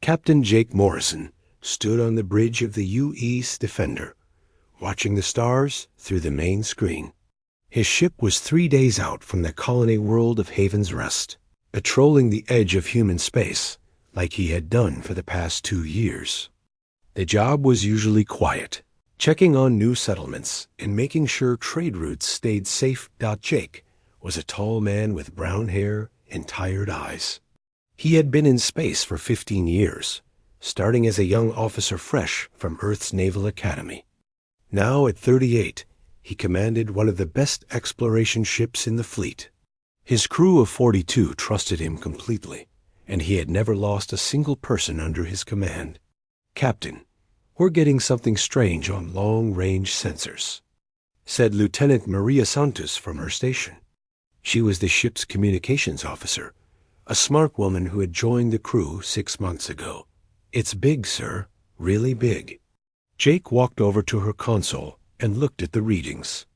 Captain Jake Morrison stood on the bridge of the U.E.'s Defender, watching the stars through the main screen. His ship was 3 days out from the colony world of Haven's Rest, patrolling the edge of human space like he had done for the past 2 years. The job was usually quiet, checking on new settlements and making sure trade routes stayed safe. Jake was a tall man with brown hair and tired eyes. He had been in space for 15 years, starting as a young officer fresh from Earth's Naval Academy. Now at 38, he commanded one of the best exploration ships in the fleet. His crew of 42 trusted him completely, and he had never lost a single person under his command. "Captain, we're getting something strange on long-range sensors," said Lieutenant Maria Santos from her station. She was the ship's communications officer, a smart woman who had joined the crew 6 months ago. "It's big, sir, really big." Jake walked over to her console and looked at the readings.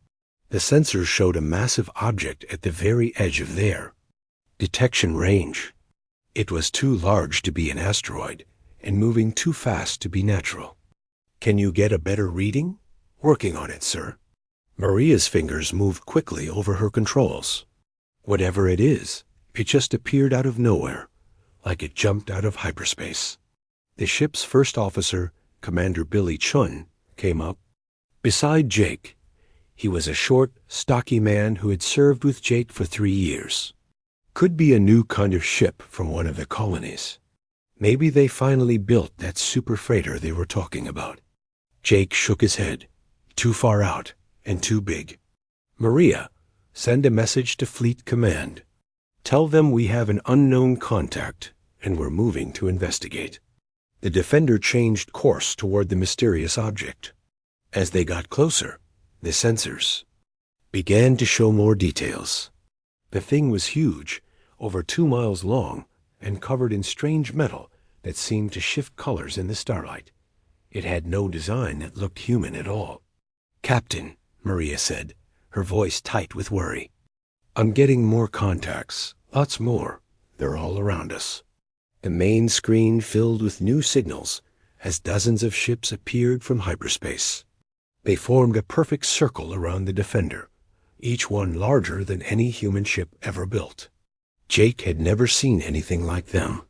The sensors showed a massive object at the very edge of their detection range. It was too large to be an asteroid and moving too fast to be natural. "Can you get a better reading?" "Working on it, sir." Maria's fingers moved quickly over her controls. Whatever it is, it just appeared out of nowhere, like it jumped out of hyperspace. The ship's first officer, Commander Billy Chun, came up. Beside Jake, he was a short, stocky man who had served with Jake for 3 years. Could be a new kind of ship from one of the colonies. Maybe they finally built that super freighter they were talking about. Jake shook his head. Too far out and too big. "Maria, send a message to Fleet Command. Tell them we have an unknown contact and we're moving to investigate." The Defender changed course toward the mysterious object. As they got closer, the sensors began to show more details. The thing was huge, over 2 miles long, and covered in strange metal that seemed to shift colors in the starlight. It had no design that looked human at all. "Captain," Maria said, her voice tight with worry, "I'm getting more contacts, lots more. They're all around us." The main screen filled with new signals as dozens of ships appeared from hyperspace. They formed a perfect circle around the Defender, each one larger than any human ship ever built. Jake had never seen anything like them.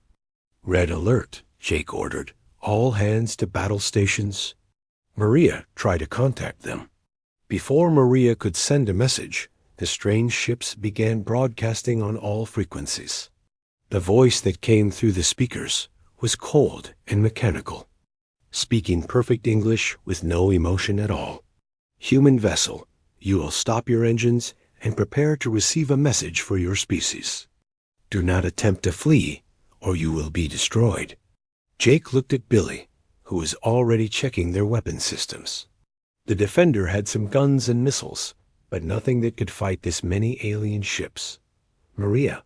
"Red alert," Jake ordered. "All hands to battle stations." Maria tried to contact them. Before Maria could send a message, the strange ships began broadcasting on all frequencies. The voice that came through the speakers was cold and mechanical, speaking perfect English with no emotion at all. "Human vessel, you will stop your engines and prepare to receive a message for your species. Do not attempt to flee, or you will be destroyed." Jake looked at Billy, who was already checking their weapon systems. The Defender had some guns and missiles, but nothing that could fight this many alien ships. "Maria,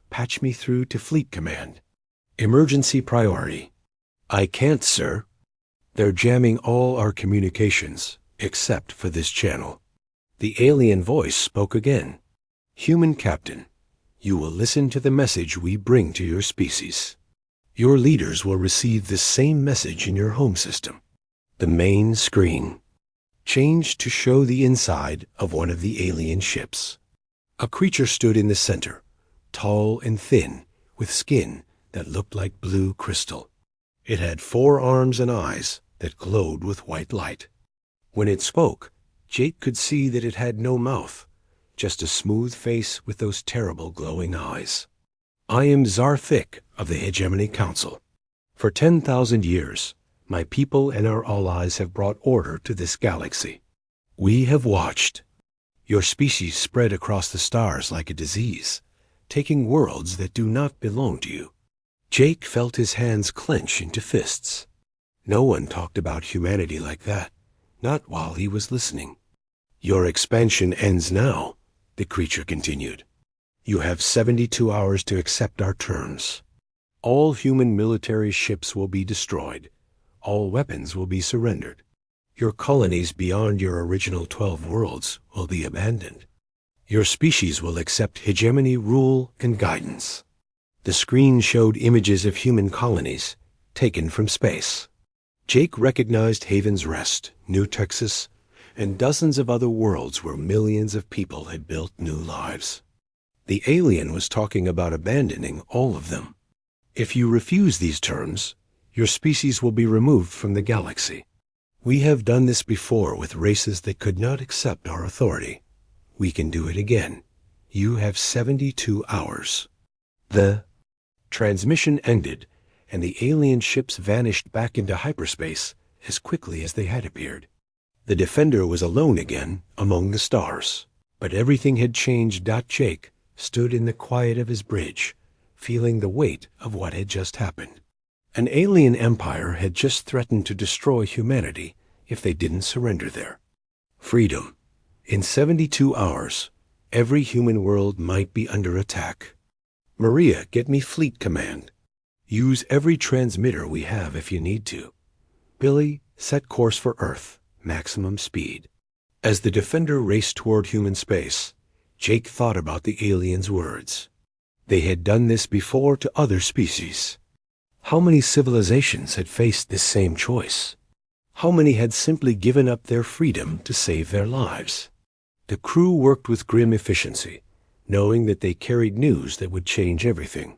patch me through to Fleet Command. Emergency priority." "I can't, sir. They're jamming all our communications, except for this channel." The alien voice spoke again. "Human Captain, you will listen to the message we bring to your species. Your leaders will receive this same message in your home system." The main screen changed to show the inside of one of the alien ships. A creature stood in the center, tall and thin, with skin that looked like blue crystal. It had 4 arms and eyes that glowed with white light. When it spoke, Jake could see that it had no mouth, just a smooth face with those terrible glowing eyes. "I am Zarthik of the Hegemony Council. For 10,000 years, my people and our allies have brought order to this galaxy. We have watched your species spread across the stars like a disease, taking worlds that do not belong to you." Jake felt his hands clench into fists. No one talked about humanity like that, not while he was listening. "Your expansion ends now," the creature continued. "You have 72 hours to accept our terms. All human military ships will be destroyed. All weapons will be surrendered. Your colonies beyond your original 12 worlds will be abandoned. Your species will accept hegemony rule and guidance." The screen showed images of human colonies, taken from space. Jake recognized Haven's Rest, New Texas, and dozens of other worlds where millions of people had built new lives. The alien was talking about abandoning all of them. If you refuse these terms, your species will be removed from the galaxy. We have done this before with races that could not accept our authority. We can do it again. You have 72 hours. The transmission ended, and the alien ships vanished back into hyperspace as quickly as they had appeared. The Defender was alone again among the stars, but everything had changed. Jake stood in the quiet of his bridge, feeling the weight of what had just happened. An alien empire had just threatened to destroy humanity if they didn't surrender there. Freedom. In 72 hours, every human world might be under attack. Maria, get me fleet command. Use every transmitter we have if you need to. Billy, set course for Earth, maximum speed. As the Defender raced toward human space, Jake thought about the aliens' words. They had done this before to other species. How many civilizations had faced this same choice? How many had simply given up their freedom to save their lives? The crew worked with grim efficiency, knowing that they carried news that would change everything.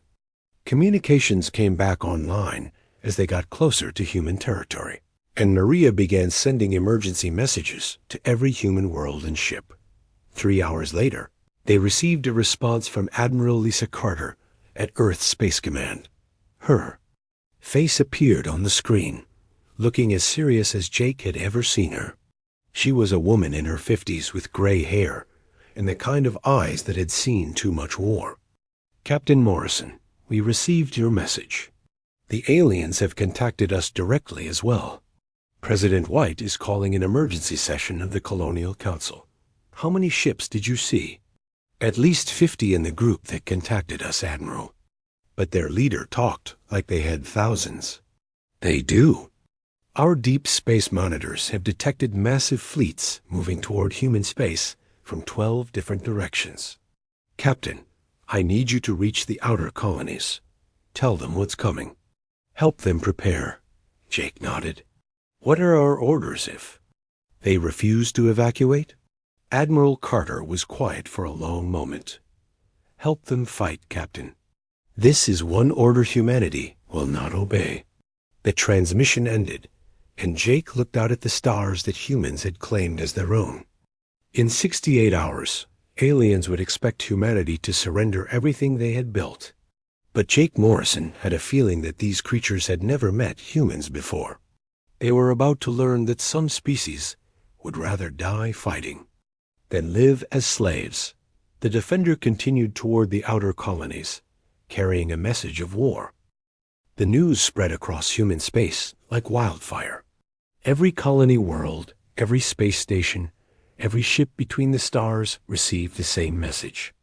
Communications came back online as they got closer to human territory, and Maria began sending emergency messages to every human world and ship. 3 hours later, they received a response from Admiral Lisa Carter at Earth Space Command. Her face appeared on the screen, looking as serious as Jake had ever seen her. She was a woman in her 50s with gray hair and the kind of eyes that had seen too much war. Captain Morrison, we received your message. The aliens have contacted us directly as well. President White is calling an emergency session of the Colonial Council. How many ships did you see? At least 50 in the group that contacted us, Admiral. But their leader talked like they had thousands. They do. Our deep space monitors have detected massive fleets moving toward human space from 12 different directions. Captain, I need you to reach the outer colonies. Tell them what's coming. Help them prepare. Jake nodded. What are our orders if they refuse to evacuate? Admiral Carter was quiet for a long moment. Help them fight, Captain. This is one order humanity will not obey. The transmission ended, and Jake looked out at the stars that humans had claimed as their own. In 68 hours, aliens would expect humanity to surrender everything they had built. But Jake Morrison had a feeling that these creatures had never met humans before. They were about to learn that some species would rather die fighting than live as slaves. The Defender continued toward the outer colonies, carrying a message of war. The news spread across human space like wildfire. Every colony world, every space station, every ship between the stars received the same message.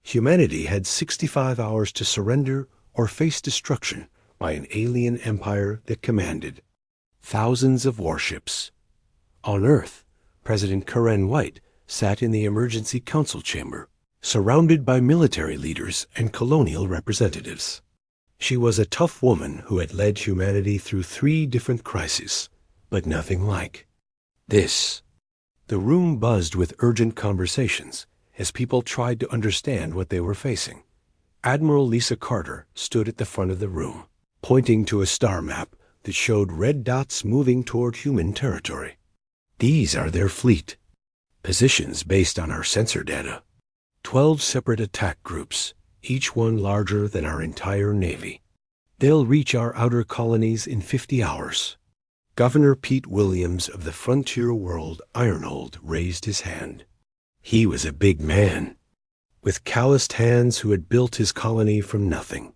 Humanity had 65 hours to surrender or face destruction by an alien empire that commanded thousands of warships. On Earth, President Karen White sat in the emergency council chamber, surrounded by military leaders and colonial representatives. She was a tough woman who had led humanity through 3 different crises, but nothing like this. The room buzzed with urgent conversations as people tried to understand what they were facing. Admiral Lisa Carter stood at the front of the room, pointing to a star map that showed red dots moving toward human territory. These are their fleet. Positions based on our sensor data. 12 separate attack groups, each one larger than our entire Navy. They'll reach our outer colonies in 50 hours. Governor Pete Williams of the frontier world Ironhold raised his hand. He was a big man, with calloused hands who had built his colony from nothing.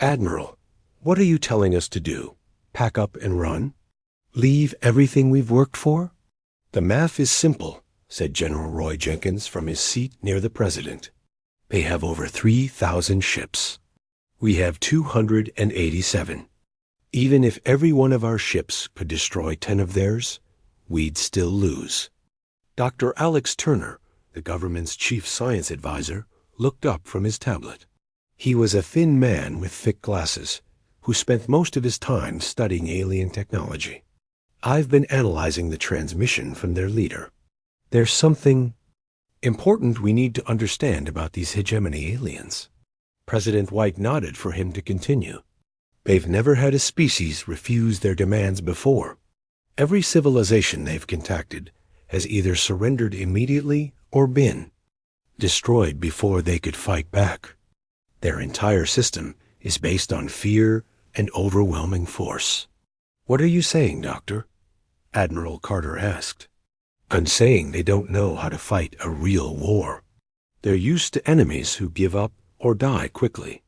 Admiral, what are you telling us to do? Pack up and run? Leave everything we've worked for? The math is simple, said General Roy Jenkins from his seat near the president. They have over 3,000 ships. We have 287. Even if every one of our ships could destroy 10 of theirs, we'd still lose. Dr. Alex Turner, the government's chief science advisor, looked up from his tablet. He was a thin man with thick glasses, who spent most of his time studying alien technology. I've been analyzing the transmission from their leader. There's something important we need to understand about these hegemony aliens. President White nodded for him to continue. They've never had a species refuse their demands before. Every civilization they've contacted has either surrendered immediately or been destroyed before they could fight back. Their entire system is based on fear and overwhelming force. What are you saying, Doctor? Admiral Carter asked. I'm saying they don't know how to fight a real war. They're used to enemies who give up or die quickly.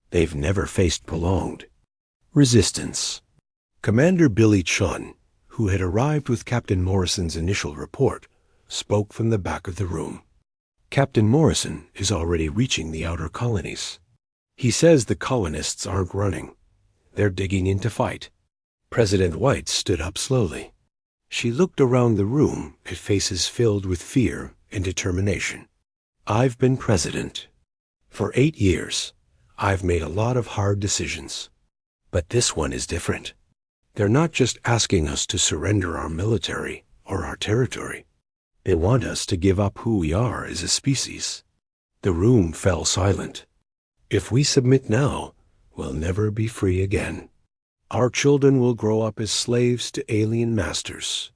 They've never faced prolonged resistance. Commander Billy Chun, who had arrived with Captain Morrison's initial report, spoke from the back of the room. Captain Morrison is already reaching the outer colonies. He says the colonists aren't running. They're digging in to fight. President White stood up slowly. She looked around the room at faces filled with fear and determination. I've been president. For 8 years, I've made a lot of hard decisions. But this one is different. They're not just asking us to surrender our military or our territory. They want us to give up who we are as a species. The room fell silent. If we submit now, we'll never be free again. Our children will grow up as slaves to alien masters.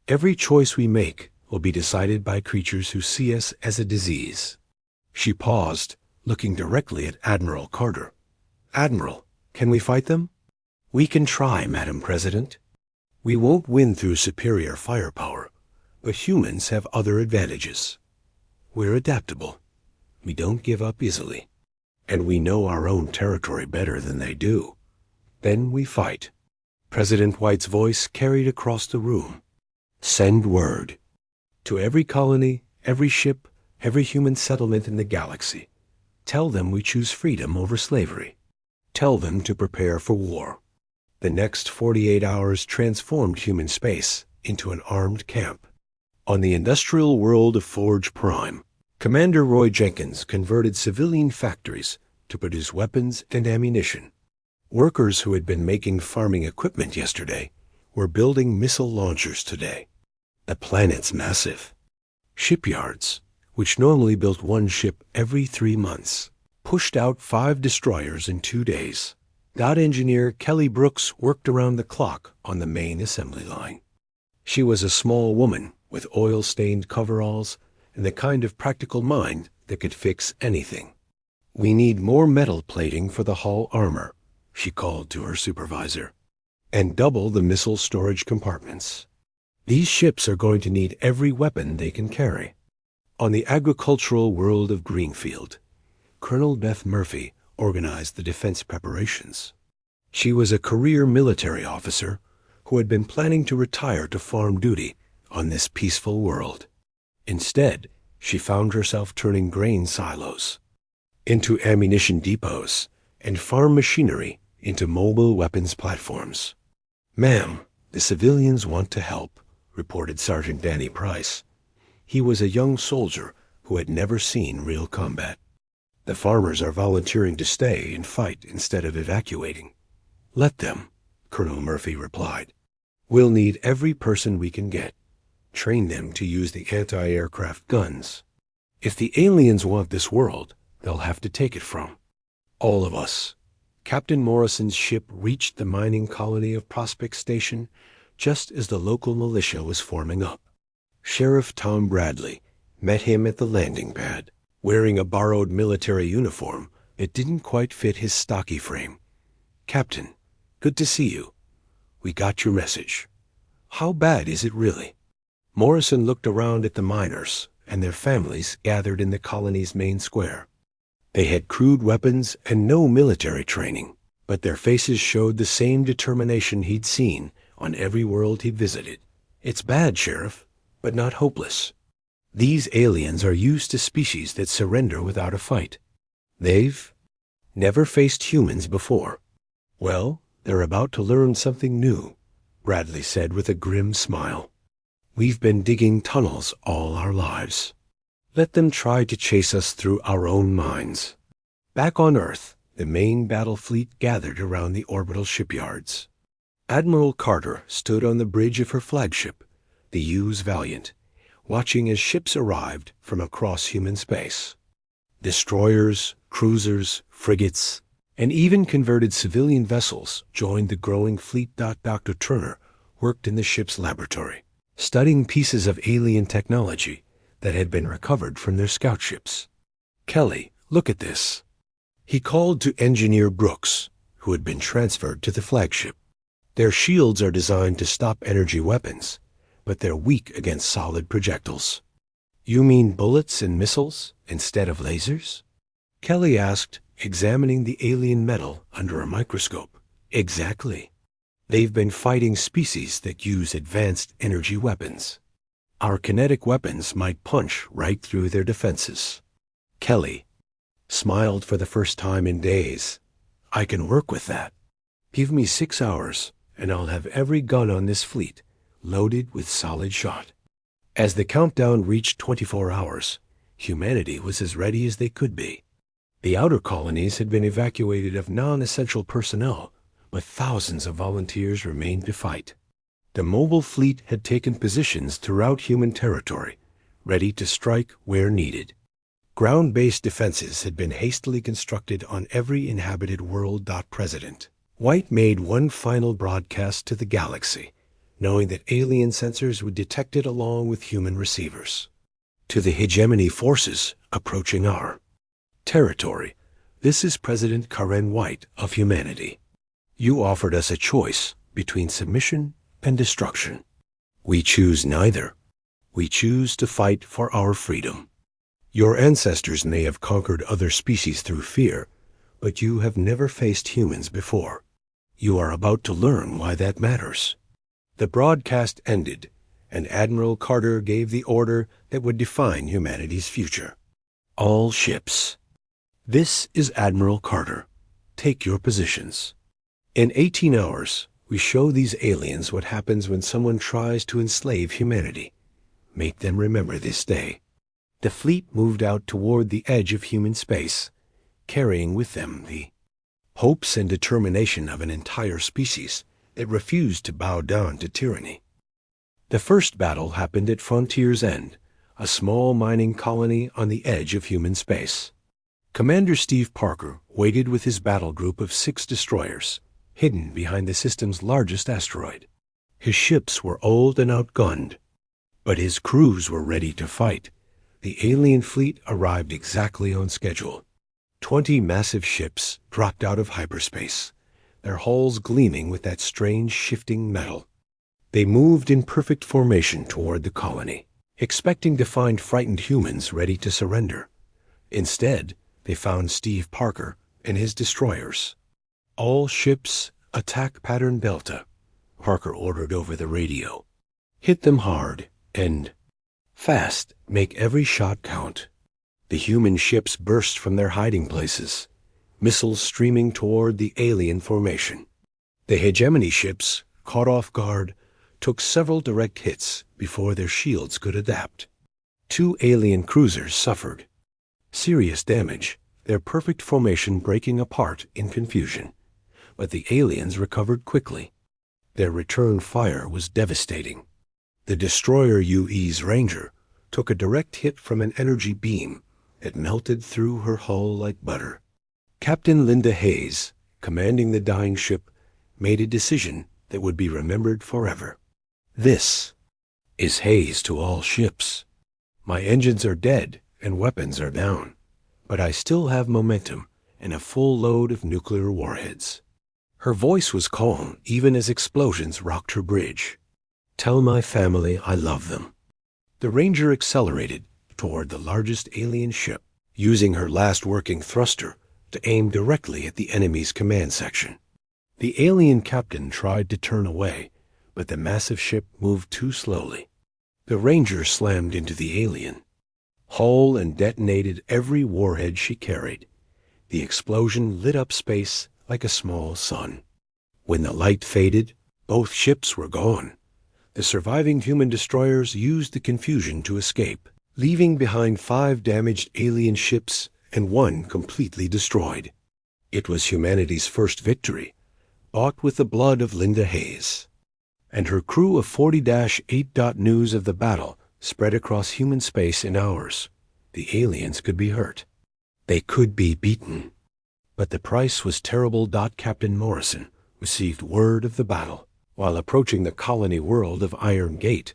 Every choice we make will be decided by creatures who see us as a disease. She paused, looking directly at Admiral Carter. Admiral, can we fight them? We can try, Madam President. We won't win through superior firepower, but humans have other advantages. We're adaptable. We don't give up easily. And we know our own territory better than they do. Then we fight. President White's voice carried across the room. Send word. To every colony, every ship, every human settlement in the galaxy. Tell them we choose freedom over slavery. Tell them to prepare for war. The next 48 hours transformed human space into an armed camp. On the industrial world of Forge Prime, Commander Roy Jenkins converted civilian factories to produce weapons and ammunition. Workers who had been making farming equipment yesterday were building missile launchers today. The planet's massive. Shipyards, which normally built one ship every 3 months, pushed out 5 destroyers in 2 days. Dot engineer Kelly Brooks worked around the clock on the main assembly line. She was a small woman with oil-stained coveralls and the kind of practical mind that could fix anything. We need more metal plating for the hull armor, she called to her supervisor, and double the missile storage compartments. These ships are going to need every weapon they can carry. On the agricultural world of Greenfield, Colonel Beth Murphy organized the defense preparations. She was a career military officer who had been planning to retire to farm duty on this peaceful world. Instead, she found herself turning grain silos into ammunition depots and farm machinery into mobile weapons platforms. Ma'am, the civilians want to help, reported Sergeant Danny Price. He was a young soldier who had never seen real combat. The farmers are volunteering to stay and fight instead of evacuating. Let them, Colonel Murphy replied. We'll need every person we can get. Train them to use the anti-aircraft guns. If the aliens want this world, they'll have to take it from all of us. Captain Morrison's ship reached the mining colony of Prospect Station just as the local militia was forming up. Sheriff Tom Bradley met him at the landing pad, wearing a borrowed military uniform that didn't quite fit his stocky frame. Captain, good to see you. We got your message. How bad is it really? Morrison looked around at the miners and their families gathered in the colony's main square. They had crude weapons and no military training, but their faces showed the same determination he'd seen on every world he'd visited. It's bad, Sheriff, but not hopeless. These aliens are used to species that surrender without a fight. They've never faced humans before. Well, they're about to learn something new, Bradley said with a grim smile. We've been digging tunnels all our lives. Let them try to chase us through our own minds. Back on Earth, the main battle fleet gathered around the orbital shipyards. Admiral Carter stood on the bridge of her flagship, the USS Valiant, watching as ships arrived from across human space. Destroyers, cruisers, frigates, and even converted civilian vessels joined the growing fleet. Dr. Turner worked in the ship's laboratory, studying pieces of alien technology that had been recovered from their scout ships. "Kelly, look at this." He called to Engineer Brooks, who had been transferred to the flagship. "Their shields are designed to stop energy weapons, but they're weak against solid projectiles." "You mean bullets and missiles instead of lasers?" Kelly asked, examining the alien metal under a microscope. "Exactly. They've been fighting species that use advanced energy weapons. Our kinetic weapons might punch right through their defenses." Kelly smiled for the first time in days. "I can work with that. Give me 6 hours, and I'll have every gun on this fleet loaded with solid shot." As the countdown reached 24 hours, humanity was as ready as they could be. The outer colonies had been evacuated of non-essential personnel, but thousands of volunteers remained to fight. The mobile fleet had taken positions throughout human territory, ready to strike where needed. Ground-based defenses had been hastily constructed on every inhabited world. President White made one final broadcast to the galaxy, knowing that alien sensors would detect it along with human receivers. "To the hegemony forces approaching our territory, this is President Karen White of humanity. You offered us a choice between submission and destruction. We choose neither. We choose to fight for our freedom. Your ancestors may have conquered other species through fear, but you have never faced humans before. You are about to learn why that matters." The broadcast ended, and Admiral Carter gave the order that would define humanity's future. "All ships. This is Admiral Carter. Take your positions. In 18 hours, we show these aliens what happens when someone tries to enslave humanity. Make them remember this day." The fleet moved out toward the edge of human space, carrying with them the hopes and determination of an entire species that refused to bow down to tyranny. The first battle happened at Frontier's End, a small mining colony on the edge of human space. Commander Steve Parker waited with his battle group of 6 destroyers, hidden behind the system's largest asteroid. His ships were old and outgunned, but his crews were ready to fight. The alien fleet arrived exactly on schedule. 20 massive ships dropped out of hyperspace, their hulls gleaming with that strange shifting metal. They moved in perfect formation toward the colony, expecting to find frightened humans ready to surrender. Instead, they found Steve Parker and his destroyers. "All ships, attack pattern Delta," Parker ordered over the radio. "Hit them hard and fast. Make every shot count." The human ships burst from their hiding places, missiles streaming toward the alien formation. The hegemony ships, caught off guard, took several direct hits before their shields could adapt. 2 alien cruisers suffered serious damage, their perfect formation breaking apart in confusion, but the aliens recovered quickly. Their return fire was devastating. The destroyer UE's Ranger took a direct hit from an energy beam that melted through her hull like butter. Captain Linda Hayes, commanding the dying ship, made a decision that would be remembered forever. "This is Hayes to all ships. My engines are dead and weapons are down, but I still have momentum and a full load of nuclear warheads." Her voice was calm even as explosions rocked her bridge. "Tell my family I love them." The Ranger accelerated toward the largest alien ship, using her last working thruster to aim directly at the enemy's command section. The alien captain tried to turn away, but the massive ship moved too slowly. The Ranger slammed into the alien, hull and detonated every warhead she carried. The explosion lit up space like a small sun. When the light faded, both ships were gone. The surviving human destroyers used the confusion to escape, leaving behind 5 damaged alien ships and 1 completely destroyed. It was humanity's first victory, bought with the blood of Linda Hayes. And her crew of 40-8. News of the battle spread across human space in hours. The aliens could be hurt. They could be beaten. But the price was terrible. Captain Morrison received word of the battle while approaching the colony world of Iron Gate.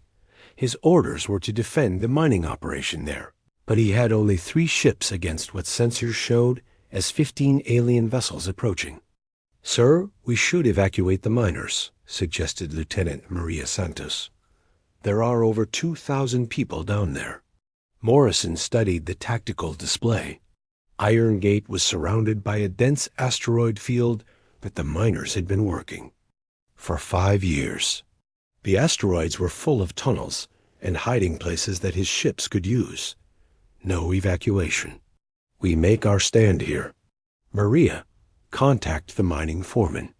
His orders were to defend the mining operation there, but he had only 3 ships against what sensors showed as 15 alien vessels approaching. "Sir, we should evacuate the miners," suggested Lieutenant Maria Santos. "There are over 2,000 people down there." Morrison studied the tactical display. Iron Gate was surrounded by a dense asteroid field that the miners had been working for 5 years. The asteroids were full of tunnels and hiding places that his ships could use. No evacuation. "We make our stand here. Maria, contact the mining foreman.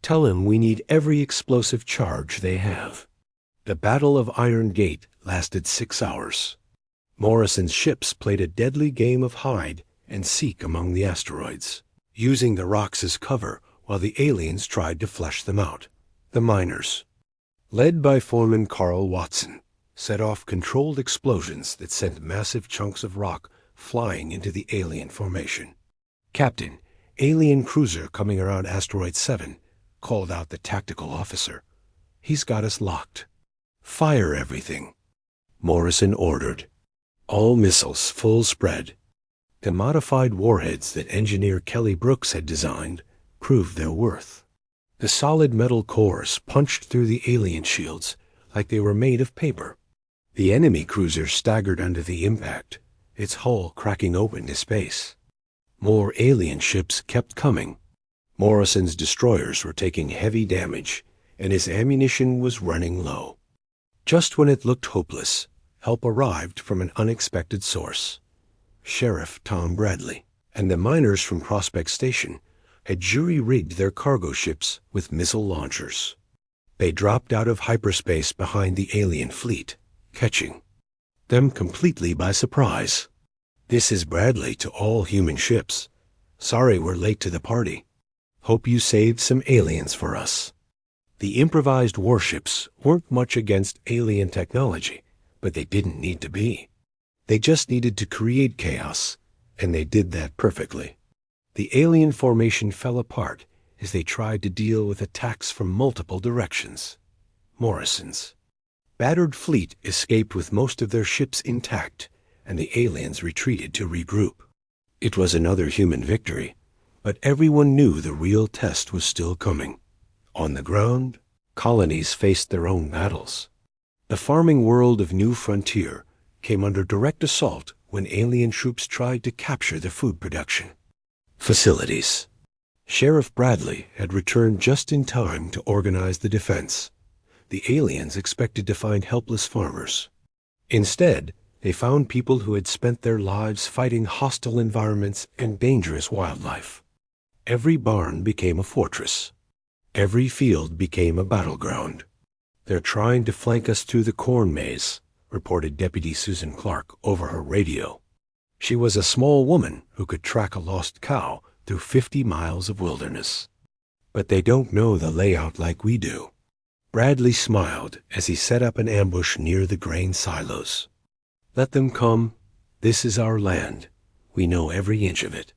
Tell him we need every explosive charge they have." The Battle of Iron Gate lasted 6 hours. Morrison's ships played a deadly game of hide and seek among the asteroids, using the rocks as cover while the aliens tried to flush them out. The miners, led by Foreman Carl Watson, set off controlled explosions that sent massive chunks of rock flying into the alien formation. "Captain, alien cruiser coming around asteroid 7, called out the tactical officer. "He's got us locked." "Fire everything," Morrison ordered. All missiles full spread. The modified warheads that engineer Kelly Brooks had designed proved their worth. The solid metal cores punched through the alien shields like they were made of paper. The enemy cruiser staggered under the impact, its hull cracking open to space. More alien ships kept coming. Morrison's destroyers were taking heavy damage, and his ammunition was running low. Just when it looked hopeless, help arrived from an unexpected source. Sheriff Tom Bradley and the miners from Prospect Station had jury-rigged their cargo ships with missile launchers. They dropped out of hyperspace behind the alien fleet, catching them completely by surprise. "This is Bradley to all human ships. Sorry we're late to the party. Hope you saved some aliens for us." The improvised warships weren't much against alien technology, but they didn't need to be. They just needed to create chaos, and they did that perfectly. The alien formation fell apart as they tried to deal with attacks from multiple directions. Morrison's battered fleet escaped with most of their ships intact, and the aliens retreated to regroup. It was another human victory, but everyone knew the real test was still coming. On the ground, colonies faced their own battles. The farming world of New Frontier came under direct assault when alien troops tried to capture the food production facilities. Sheriff Bradley had returned just in time to organize the defense. The aliens expected to find helpless farmers. Instead, they found people who had spent their lives fighting hostile environments and dangerous wildlife. Every barn became a fortress. Every field became a battleground. "They're trying to flank us through the corn maze," reported Deputy Susan Clark over her radio. She was a small woman who could track a lost cow through 50 miles of wilderness. "But they don't know the layout like we do." Bradley smiled as he set up an ambush near the grain silos. "Let them come. This is our land. We know every inch of it."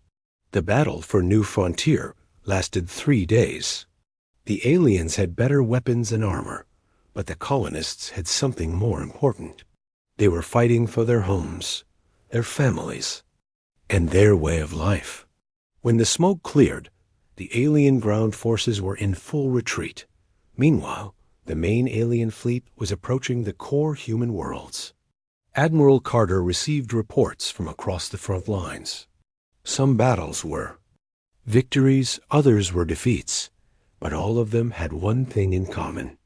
The battle for New Frontier lasted 3 days. The aliens had better weapons and armor, but the colonists had something more important. They were fighting for their homes, their families, and their way of life. When the smoke cleared, the alien ground forces were in full retreat. Meanwhile, the main alien fleet was approaching the core human worlds. Admiral Carter received reports from across the front lines. Some battles were victories, others were defeats, but all of them had one thing in common.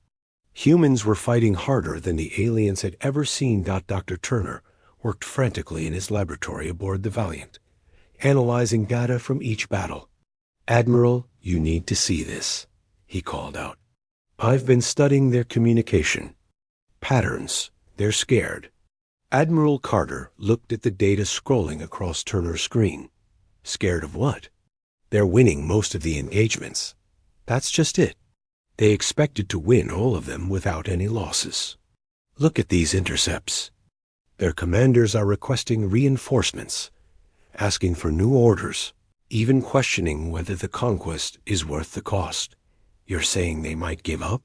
Humans were fighting harder than the aliens had ever seen. Dr. Turner worked frantically in his laboratory aboard the Valiant, analyzing data from each battle. "Admiral, you need to see this," he called out. "I've been studying their communication. Patterns. They're scared." Admiral Carter looked at the data scrolling across Turner's screen. Scared of what? They're winning most of the engagements. That's just it. They expected to win all of them without any losses. Look at these intercepts. Their commanders are requesting reinforcements, asking for new orders, even questioning whether the conquest is worth the cost. You're saying they might give up?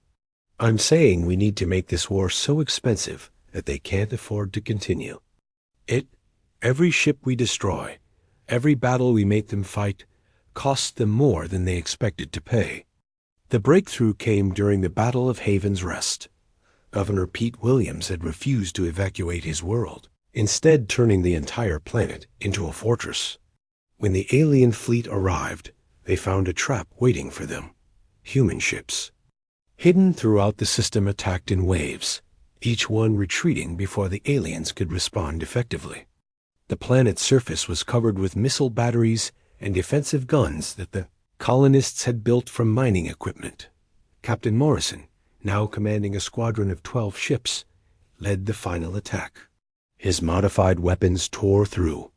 I'm saying we need to make this war so expensive that they can't afford to continue. Every ship we destroy, every battle we make them fight, costs them more than they expected to pay. The breakthrough came during the Battle of Haven's Rest. Governor Pete Williams had refused to evacuate his world, instead turning the entire planet into a fortress. When the alien fleet arrived, they found a trap waiting for them. Human ships. Hidden throughout the system, attacked in waves, each one retreating before the aliens could respond effectively. The planet's surface was covered with missile batteries and defensive guns that the colonists had built from mining equipment. Captain Morrison, now commanding a squadron of 12 ships, led the final attack. His modified weapons tore through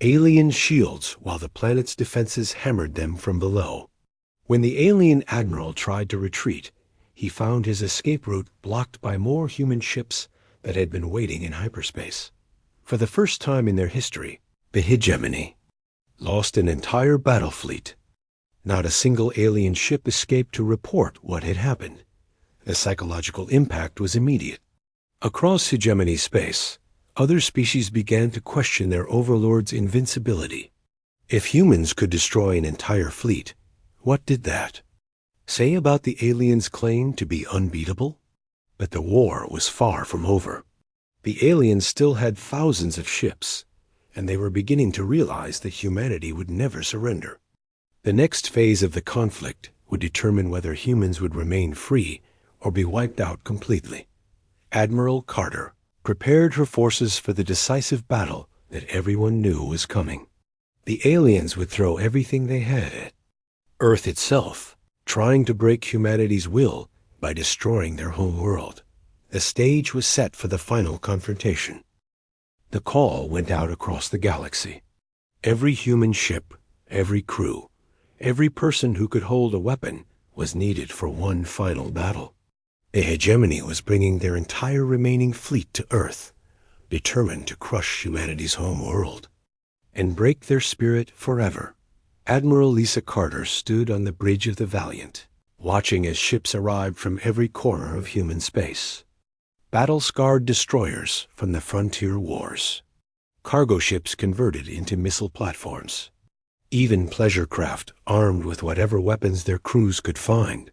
alien shields while the planet's defenses hammered them from below. When the alien admiral tried to retreat, he found his escape route blocked by more human ships that had been waiting in hyperspace. For the first time in their history, the hegemony lost an entire battle fleet. Not a single alien ship escaped to report what had happened. The psychological impact was immediate. Across hegemony space, other species began to question their overlord's invincibility. If humans could destroy an entire fleet, what did that say about the aliens' claim to be unbeatable? But the war was far from over. The aliens still had thousands of ships, and they were beginning to realize that humanity would never surrender. The next phase of the conflict would determine whether humans would remain free or be wiped out completely. Admiral Carter prepared her forces for the decisive battle that everyone knew was coming. The aliens would throw everything they had at Earth itself, trying to break humanity's will by destroying their whole world. The stage was set for the final confrontation. The call went out across the galaxy. Every human ship, every crew, every person who could hold a weapon was needed for one final battle. The hegemony was bringing their entire remaining fleet to Earth, determined to crush humanity's home world and break their spirit forever. Admiral Lisa Carter stood on the bridge of the Valiant, watching as ships arrived from every corner of human space. Battle-scarred destroyers from the frontier wars. Cargo ships converted into missile platforms. Even pleasure craft armed with whatever weapons their crews could find.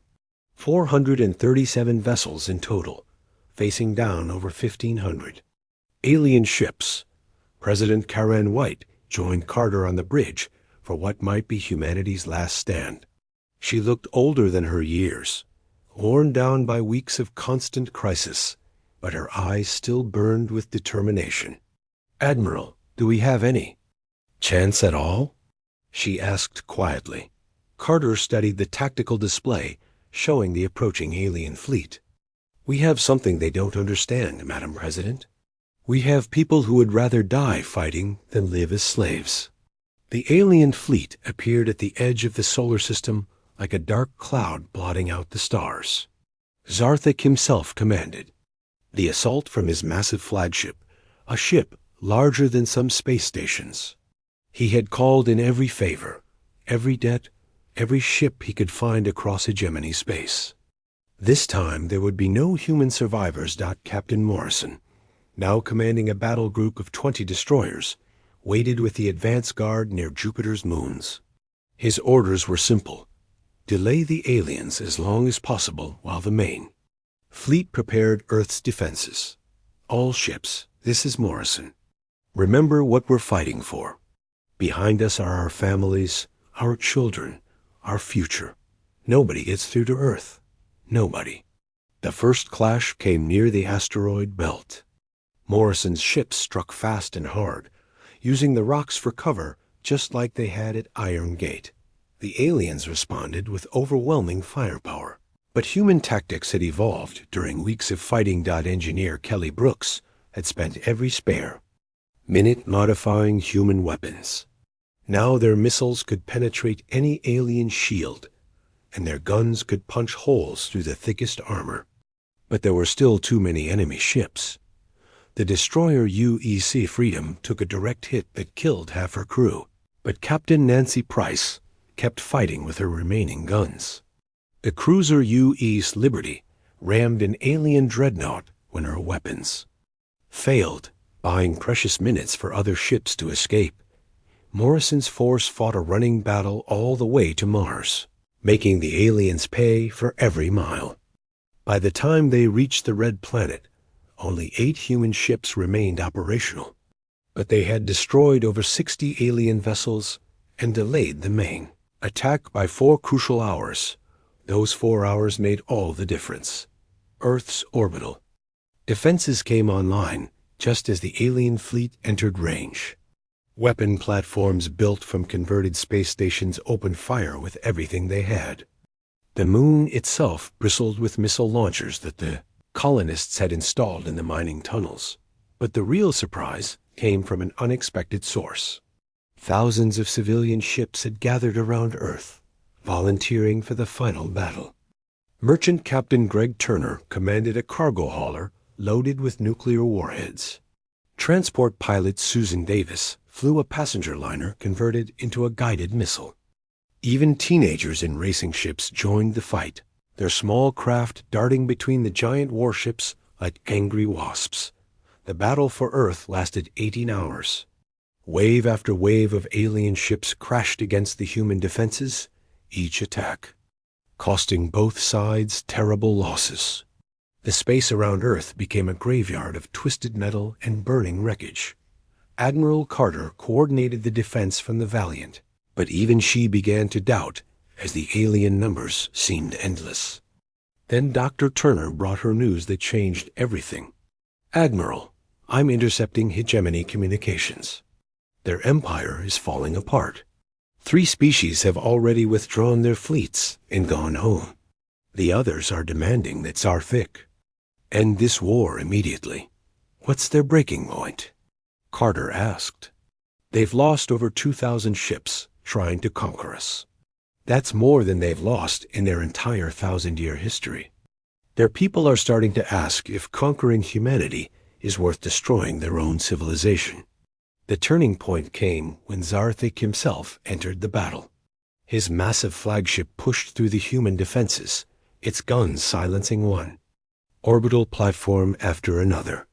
437 vessels in total, facing down over 1,500. Alien ships. President Karen White joined Carter on the bridge for what might be humanity's last stand. She looked older than her years, worn down by weeks of constant crisis, but her eyes still burned with determination. "Admiral, do we have any chance at all?" she asked quietly. Carter studied the tactical display showing the approaching alien fleet. "We have something they don't understand, Madam President. We have people who would rather die fighting than live as slaves." The alien fleet appeared at the edge of the solar system like a dark cloud blotting out the stars. Zarthik himself commanded the assault from his massive flagship, a ship larger than some space stations. He had called in every favor, every debt, every ship he could find across hegemony space. This time there would be no human survivors. Captain Morrison, now commanding a battle group of 20 destroyers, waited with the advance guard near Jupiter's moons. His orders were simple: delay the aliens as long as possible while the main fleet prepared Earth's defenses. "All ships, this is Morrison. Remember what we're fighting for. Behind us are our families, our children, our future. Nobody gets through to Earth. Nobody." The first clash came near the asteroid belt. Morrison's ships struck fast and hard, using the rocks for cover just like they had at Iron Gate. The aliens responded with overwhelming firepower. But human tactics had evolved during weeks of fighting. Engineer Kelly Brooks had spent every spare minute modifying human weapons. Now their missiles could penetrate any alien shield, and their guns could punch holes through the thickest armor. But there were still too many enemy ships. The destroyer UEC Freedom took a direct hit that killed half her crew, but Captain Nancy Price kept fighting with her remaining guns. The cruiser UES Liberty rammed an alien dreadnought when her weapons failed, buying precious minutes for other ships to escape. Morrison's force fought a running battle all the way to Mars, making the aliens pay for every mile. By the time they reached the Red Planet, only 8 human ships remained operational, but they had destroyed over 60 alien vessels and delayed the main attack by 4 crucial hours. Those 4 hours made all the difference. Earth's orbital defenses came online just as the alien fleet entered range. Weapon platforms built from converted space stations opened fire with everything they had. The moon itself bristled with missile launchers that the colonists had installed in the mining tunnels. But the real surprise came from an unexpected source. Thousands of civilian ships had gathered around Earth, volunteering for the final battle. Merchant Captain Greg Turner commanded a cargo hauler loaded with nuclear warheads. Transport pilot Susan Davis flew a passenger liner converted into a guided missile. Even teenagers in racing ships joined the fight, their small craft darting between the giant warships like angry wasps. The battle for Earth lasted 18 hours. Wave after wave of alien ships crashed against the human defenses, each attack costing both sides terrible losses. The space around Earth became a graveyard of twisted metal and burning wreckage. Admiral Carter coordinated the defense from the Valiant, but even she began to doubt as the alien numbers seemed endless. Then Dr. Turner brought her news that changed everything. "Admiral, I'm intercepting hegemony communications. Their empire is falling apart. 3 species have already withdrawn their fleets and gone home. The others are demanding that Zarthik end this war immediately. What's their breaking point?" Carter asked. "They've lost over 2,000 ships trying to conquer us. That's more than they've lost in their entire 1,000-year history. Their people are starting to ask if conquering humanity is worth destroying their own civilization." The turning point came when Zarthik himself entered the battle. His massive flagship pushed through the human defenses, its guns silencing one orbital platform after another.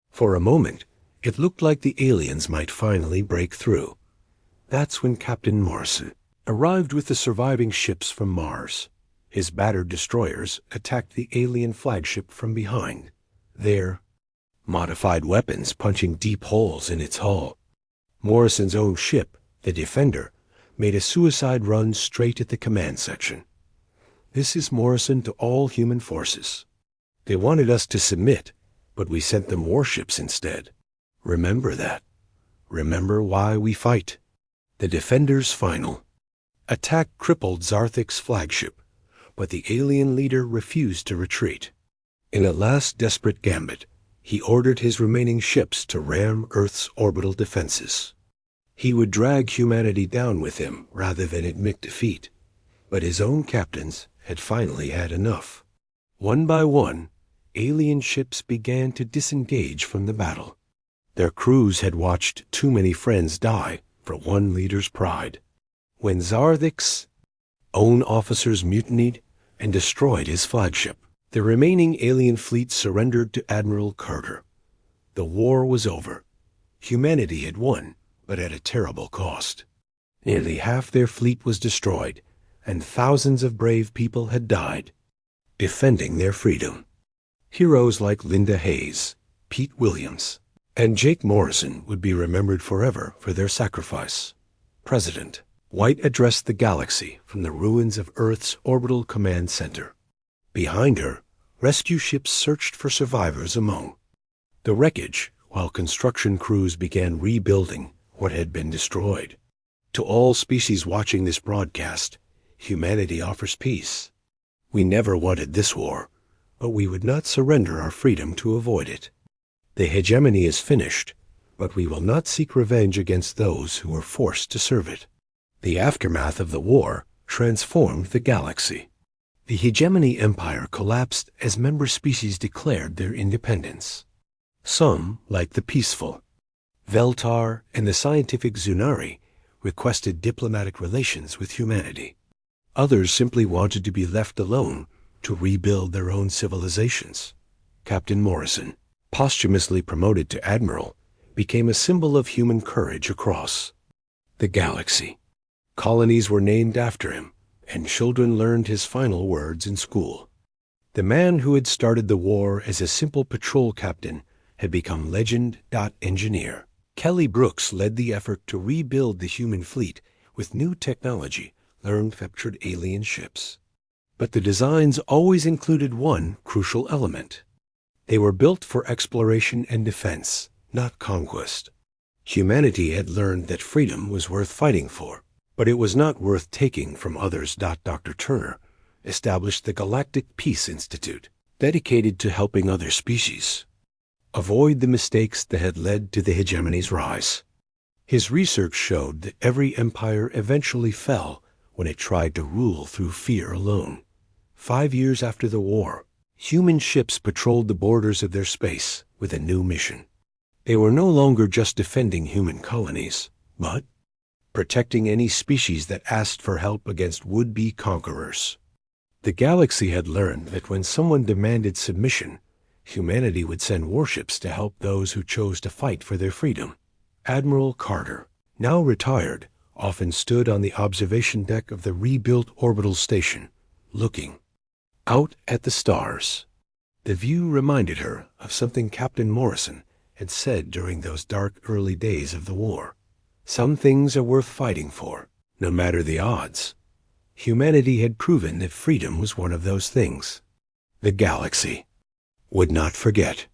For a moment, it looked like the aliens might finally break through. That's when Captain Morrison arrived with the surviving ships from Mars. His battered destroyers attacked the alien flagship from behind, their modified weapons punching deep holes in its hull. Morrison's own ship, the Defender, made a suicide run straight at the command section. This is Morrison to all human forces. They wanted us to submit, but we sent them warships instead. Remember that. Remember why we fight. The Defender's final attack crippled Zarthik's flagship, but the alien leader refused to retreat. In a last desperate gambit, he ordered his remaining ships to ram Earth's orbital defenses. He would drag humanity down with him rather than admit defeat, but his own captains had finally had enough. One by one, alien ships began to disengage from the battle. Their crews had watched too many friends die for one leader's pride. When Zarthik's own officers mutinied and destroyed his flagship, the remaining alien fleet surrendered to Admiral Carter. The war was over. Humanity had won, but at a terrible cost. Nearly half their fleet was destroyed, and thousands of brave people had died, defending their freedom. Heroes like Linda Hayes, Pete Williams, and Jake Morrison would be remembered forever for their sacrifice. President White addressed the galaxy from the ruins of Earth's orbital command center. Behind her, rescue ships searched for survivors among the wreckage, while construction crews began rebuilding what had been destroyed. To all species watching this broadcast, humanity offers peace. We never wanted this war, but we would not surrender our freedom to avoid it. The hegemony is finished, but we will not seek revenge against those who were forced to serve it. The aftermath of the war transformed the galaxy. The hegemony empire collapsed as member species declared their independence. Some, like the peaceful Veltar and the scientific Zunari, requested diplomatic relations with humanity. Others simply wanted to be left alone to rebuild their own civilizations. Captain Morrison, posthumously promoted to admiral, became a symbol of human courage across the galaxy. Colonies were named after him, and children learned his final words in school. The man who had started the war as a simple patrol captain had become legend. Engineer Kelly Brooks led the effort to rebuild the human fleet with new technology learned captured alien ships. But the designs always included one crucial element. They were built for exploration and defense, not conquest. Humanity had learned that freedom was worth fighting for, but it was not worth taking from others. Dr. Turner established the Galactic Peace Institute, dedicated to helping other species avoid the mistakes that had led to the hegemony's rise. His research showed that every empire eventually fell when it tried to rule through fear alone. 5 years after the war, human ships patrolled the borders of their space with a new mission. They were no longer just defending human colonies, but protecting any species that asked for help against would-be conquerors. The galaxy had learned that when someone demanded submission, humanity would send warships to help those who chose to fight for their freedom. Admiral Carter, now retired, often stood on the observation deck of the rebuilt orbital station, looking out at the stars. The view reminded her of something Captain Morrison had said during those dark early days of the war. Some things are worth fighting for, no matter the odds. Humanity had proven that freedom was one of those things. The galaxy would not forget.